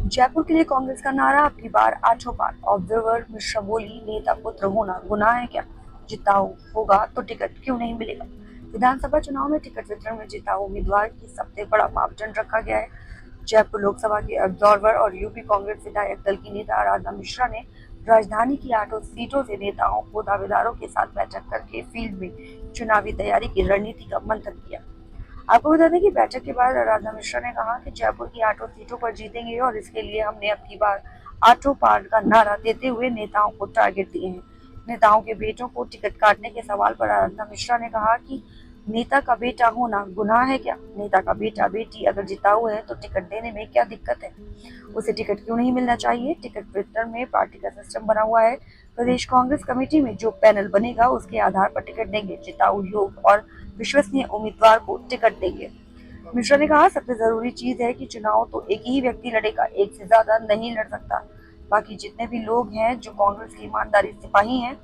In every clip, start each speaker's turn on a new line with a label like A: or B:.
A: जयपुर के लिए कांग्रेस का नारा अब की बार आठों पार। ऑब्जर्वर मिश्रा बोली, नेता पुत्र होना गुनाह है क्या? जिताऊ होगा तो टिकट क्यों नहीं मिलेगा? विधानसभा चुनाव में टिकट वितरण में जिताऊ उम्मीदवार की सबसे बड़ा मापदंड रखा गया है। जयपुर लोकसभा के ऑब्जर्वर और यूपी कांग्रेस विधायक दल की नेता आराधना मिश्रा ने राजधानी की 8 सीटों से नेताओं व दावेदारों के साथ बैठक करके फील्ड में चुनावी तैयारी की रणनीति का मंथन किया। आपको बता दें कि बैठक के बाद आराधना मिश्रा ने कहा कि जयपुर की 8 सीटों पर जीतेंगे और इसके लिए हमने अब की बार आठों पार का नारा देते हुए नेताओं को टारगेट दिए हैं। नेताओं के बेटों को टिकट काटने के सवाल पर आराधना मिश्रा ने कहा कि नेता का बेटा होना गुनाह है क्या? नेता का बेटा बेटी अगर जिताऊ है तो टिकट देने में क्या दिक्कत है? उसे टिकट क्यों नहीं मिलना चाहिए? टिकट वितरण में पार्टी का सिस्टम बना हुआ है। प्रदेश कांग्रेस कमेटी में जो पैनल बनेगा उसके आधार पर टिकट देंगे। जिताऊ योग और विश्वसनीय उम्मीदवार को टिकट देंगे। मिश्रा ने कहा, सबसे जरूरी चीज है कि चुनाव तो एक ही व्यक्ति लड़ेगा, एक से ज्यादा नहीं लड़ सकता। बाकी जितने भी लोग हैं जो कांग्रेस के ईमानदारी सिपाही हैं,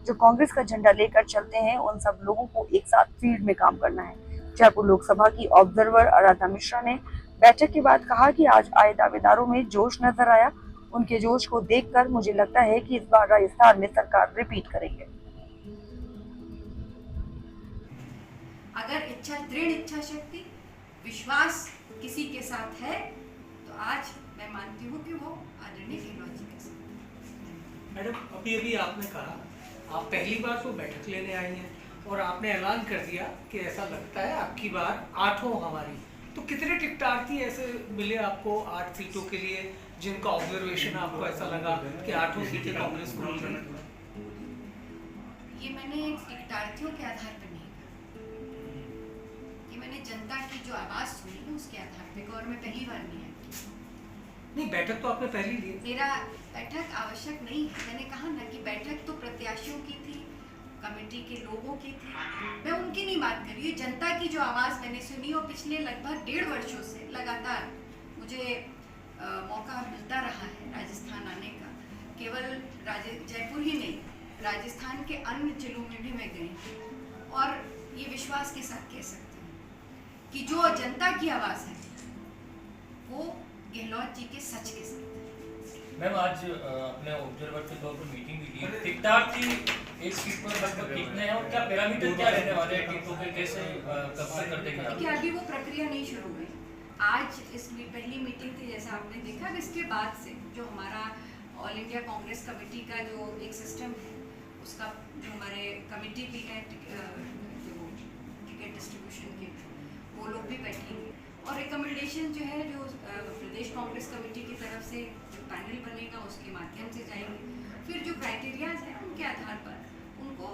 A: जो कांग्रेस का झंडा लेकर चलते हैं, उन सब लोगों को एक साथ फील्ड में काम करना है। जयपुर लोकसभा की ऑब्जर्वर आराधना मिश्रा ने बैठक के बाद कहा कि आज आए दावेदारों में जोश नजर आया। उनके जोश को देखकर मुझे लगता है कि इस बार राजस्थान में सरकार रिपीट करेंगे।
B: अगर दृढ़ इच्छा शक्ति, विश्वास किसी के साथ है तो आज मैं मानती हूँ कि वो आदरणीय गहलोत जी के साथ।
C: मैडम, अभी आपने कहा आप पहली बार तो बैठक लेने आई हैं और आपने ऐलान कर दिया कि ऐसा लगता है आपकी बार आठों हमारी, तो कितने टिकटार्थी ऐसे मिले आपको 8 सीटों के लिए जिनका ऑब्जर्वेशन आपको ऐसा लगा कि 8 सीटें कांग्रेस को मिल रही?
B: ये मैंने टिकटार्थियों के आधार पर नहीं कहा, ये मैंने जनता की जो आवाज सुनी ना उसके आधार पर, और मैं पहली बार नहीं आई।
C: नहीं, बैठक तो आपने पहली ली।
B: मेरा बैठक आवश्यक नहीं है। मैंने कहा ना कि बैठक तो प्रत्याशियों की थी, कमेटी के लोगों की थी, मैं उनकी नहीं बात कर रही हूँ। जनता की जो आवाज़ मैंने सुनी और पिछले लगभग 1.5 वर्षों से लगातार मुझे मौका मिलता रहा है राजस्थान आने का। केवल जयपुर ही नहीं, राजस्थान के अन्य जिलों में भी मैं गई और ये विश्वास के साथ कह सकती हूँ कि जो जनता की आवाज़ है वो गहलोत जी के सच के साथ।
D: मैम, आज अपने ऑब्जर्वर के तौर पर मीटिंग भी ली, टिकटार्थी एक सीट पर लगभग कितने हैं और क्या पैरामीटर क्या रहने वाले हैं टिकटों के, कैसे कब तक कर देंगे?
B: देखिए, अभी वो प्रक्रिया नहीं शुरू हुई। आज इसमें पहली मीटिंग थी जैसा आपने देखा। इसके बाद से जो हमारा ऑल इंडिया कांग्रेस कमेटी का जो एक सिस्टम है, उसका जो हमारे कमेटी भी है जो टिकट डिस्ट्रीब्यूशन के, वो लोग भी बैठेंगे और रिकमेंडेशन जो है जो प्रदेश कांग्रेस कमेटी की तरफ से जो पैनल बनेगा उसके माध्यम से जाएंगे। फिर जो क्राइटेरियाज हैं उनके आधार पर उनको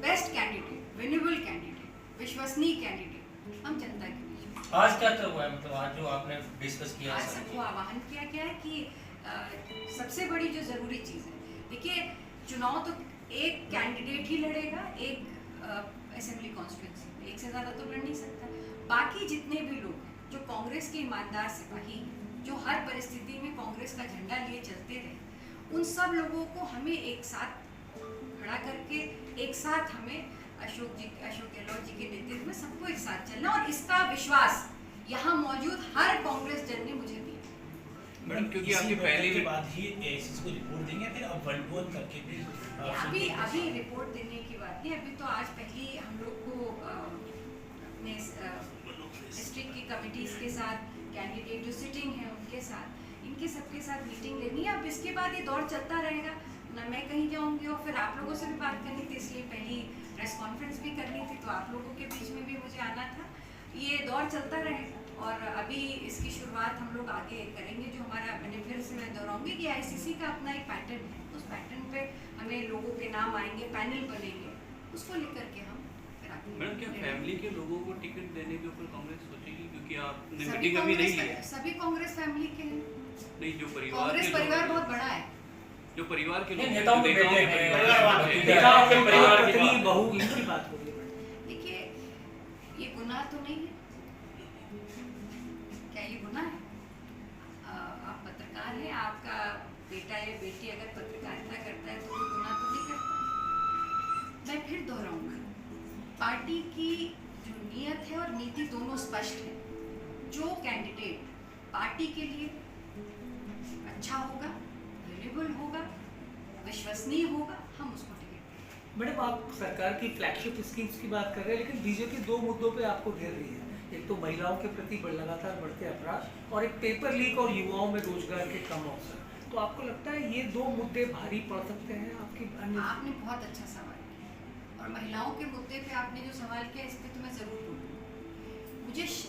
B: बेस्ट कैंडिडेट, विनेबल कैंडिडेट, विश्वसनीय कैंडिडेट हम जनता के बीच।
D: आज क्या हुआ है, मतलब आज जो आपने डिस्कस किया?
B: आज सबको आह्वान किया गया है कि सबसे बड़ी जो ज़रूरी चीज़ है, देखिए चुनाव तो एक कैंडिडेट ही लड़ेगा, एक असेंबली कॉन्स्टिट्यूंसी में एक से ज़्यादा तो लड़ नहीं सकता। बाकी जितने भी लोग जो कांग्रेस के ईमानदार सिपाही जो हर परिस्थिति में कांग्रेस का झंडा लिए चलते रहे, उन सब लोगों को हमें एक साथ खड़ा करके एक साथ हमें अशोक गहलोत जी के नेतृत्व में सबको एक साथ चलना, और इसका विश्वास यहाँ मौजूद हर कांग्रेस जन ने मुझे दिया।
E: मैडम, क्योंकि आपकी पहले के बाद ही इसको रिपोर्ट देंगे, फिर अब वन करके भी
B: अभी रिपोर्ट देने की बात नहीं। अभी तो आज पहली हम लोग को अपने डिस्ट्रिक्ट की कमिटीज के साथ, कैंडिडेट जो सिटिंग है उनके साथ, इनके सबके साथ मीटिंग लेनी है। अब इसके बाद ये दौर चलता रहेगा ना, मैं कहीं जाऊंगी और फिर आप लोगों से भी बात करनी थी, इसलिए पहली प्रेस कॉन्फ्रेंस भी करनी थी, तो आप लोगों के बीच में भी मुझे आना था। ये दौर चलता रहेगा और अभी इसकी शुरुआत हम लोग आगे करेंगे। जो हमारा, मैंने फिर से मैं दोहराऊंगी कि आईसीसी का अपना एक पैटर्न है, उस पैटर्न पे हमें लोगों के नाम आएंगे, पैनल बनेंगे, उसको लेकर के हम फिर आगे।
E: मैडम, क्या फैमिली के लोगों को टिकट देने के ऊपर कांग्रेस सोचेगी? क्योंकि आपने मीटिंग अभी नहीं ली है।
B: सभी कांग्रेस फैमिली के हैं।
E: नहीं, जो परिवार,
B: कांग्रेस परिवार बहुत बड़ा है।
E: जो परिवार के लोग,
D: नेताओं के
C: नेताओं के
D: परिवार
C: पत्नी, बहू, इनकी बात हो रही है।
B: देखिए, ये गुनाह तो नहीं है। क्या ये गुनाह है? आप पत्रकार हैं, आपका बेटा या बेटी अगर पत्रकारिता करता है तो वो गुनाह तो नहीं करता। मैं फिर दोहराऊंगा, पार्टी की जो नियत है और नीति दोनों स्पष्ट है। जो कैंडिडेट पार्टी के लिए, अच्छा होगा, वेल्युएबल होगा, विश्वसनीय होगा, हम उसको टिकट।
C: मैडम, आप सरकार की फ्लैगशिप स्कीम्स की बात कर रहे हैं, लेकिन बीजेपी 2 मुद्दों पे आपको घेर रही है। एक तो महिलाओं के प्रति लगातार बढ़ते अपराध और एक पेपर लीक और युवाओं में रोजगार के कम अवसर। तो आपको लगता है ये 2 मुद्दे भारी पड़ सकते हैं आपकी अन्य?
B: आपने बहुत अच्छा सवाल किया, और महिलाओं के मुद्दे पे आपने जो सवाल किया इस पे तो मैं ज़रूर बोलूँगी।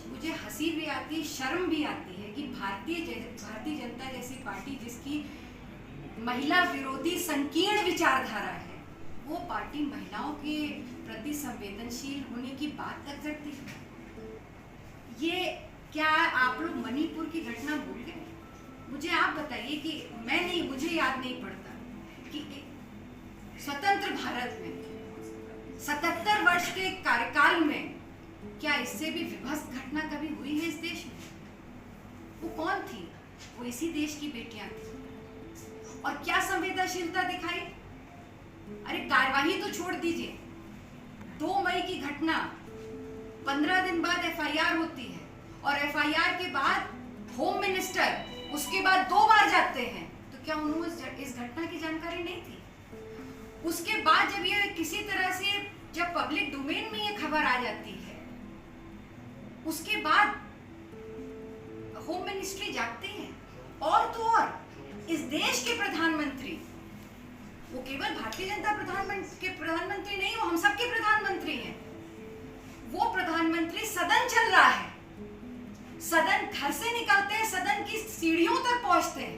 B: मुझे हंसी भी आती है, शर्म भी आती है कि भारतीय जनता जैसी पार्टी जिसकी महिला विरोधी संकीर्ण विचारधारा है, वो पार्टी महिलाओं के प्रति संवेदनशील होने की बात तक करती है। ये क्या आप लोग मणिपुर की घटना भूल गए? मुझे आप बताइए कि मुझे याद नहीं पड़ता कि स्वतंत्र भारत में 77 वर्ष के कार्यकाल में क्या इससे भी विभत्स घटना कभी हुई है इस देश में? वो कौन थी? वो इसी देश की बेटियां थी। और क्या संवेदनशीलता दिखाई? अरे कार्यवाही तो छोड़ दीजिए, 2 मई की घटना, 15 दिन बाद एफआईआर होती है, और एफआईआर के बाद होम मिनिस्टर उसके बाद 2 बार जाते हैं, तो क्या उन्होंने इस घटना की जानकारी नहीं थी? उसके बाद जब ये किसी तरह से जब पब्लिक डोमेन में ये खबर आ जाती है, उसके बाद होम मिनिस्ट्री जागती है। और तो और इस देश के प्रधानमंत्री, वो केवल भारतीय जनता प्रधानमंत्री नहीं, वो हम सबके प्रधानमंत्री हैं। वो प्रधानमंत्री सदन चल रहा है, सदन घर से निकलते हैं, सदन की सीढ़ियों तक पहुंचते हैं,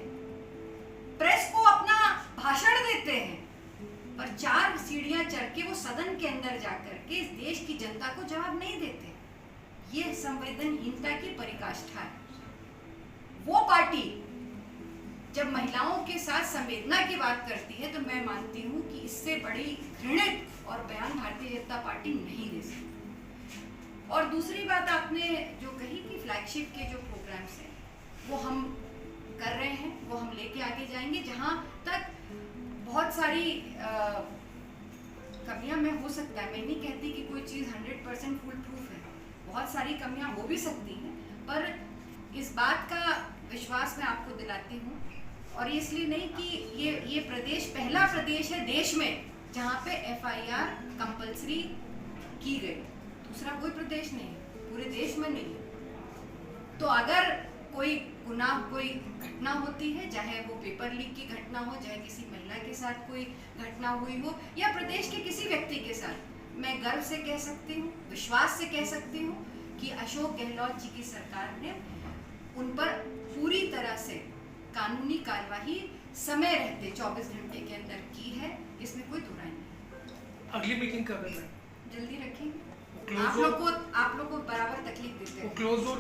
B: प्रेस को अपना भाषण देते हैं, पर 4 सीढ़ियां चढ़ के वो सदन के अंदर जाकर के इस देश की जनता को जवाब नहीं देते। ये संवेदनहीनता की पराकाष्ठा है। वो पार्टी जब महिलाओं के साथ संवेदना की बात करती है, तो मैं मानती हूँ कि इससे बड़ी घृणित और बयान भारतीय जनता पार्टी नहीं दे सकती। और दूसरी बात आपने जो कही कि फ्लैगशिप के जो प्रोग्राम्स हैं वो हम कर रहे हैं, वो हम लेके आगे जाएंगे। जहाँ तक बहुत सारी कमियां में हो सकता है, मैं नहीं कहती कि कोई चीज़ 100% फुल प्रूफ है, बहुत सारी कमियां हो भी सकती हैं, पर इस बात का विश्वास मैं आपको दिलाती हूँ। और इसलिए नहीं कि ये प्रदेश पहला प्रदेश है देश में जहाँ पे एफआईआर कंपल्सरी की गई, दूसरा कोई प्रदेश नहीं है, पूरे देश में नहीं है। तो अगर कोई गुनाह, कोई घटना होती है, चाहे वो पेपर लीक की घटना हो, चाहे किसी महिला के साथ कोई घटना हुई हो, या प्रदेश के किसी व्यक्ति के साथ, मैं गर्व से कह सकती हूँ, विश्वास से कह सकती हूँ कि अशोक गहलोत जी की सरकार ने उन पर पूरी तरह से कानूनी कार्यवाही समय रहते 24 घंटे के अंदर की है। इसमें कोई दुराई नहीं।
C: अगली मीटिंग कब है?
B: जल्दी रखेंगे। आप लोग को बराबर तकलीफ देते हैं।
C: Close door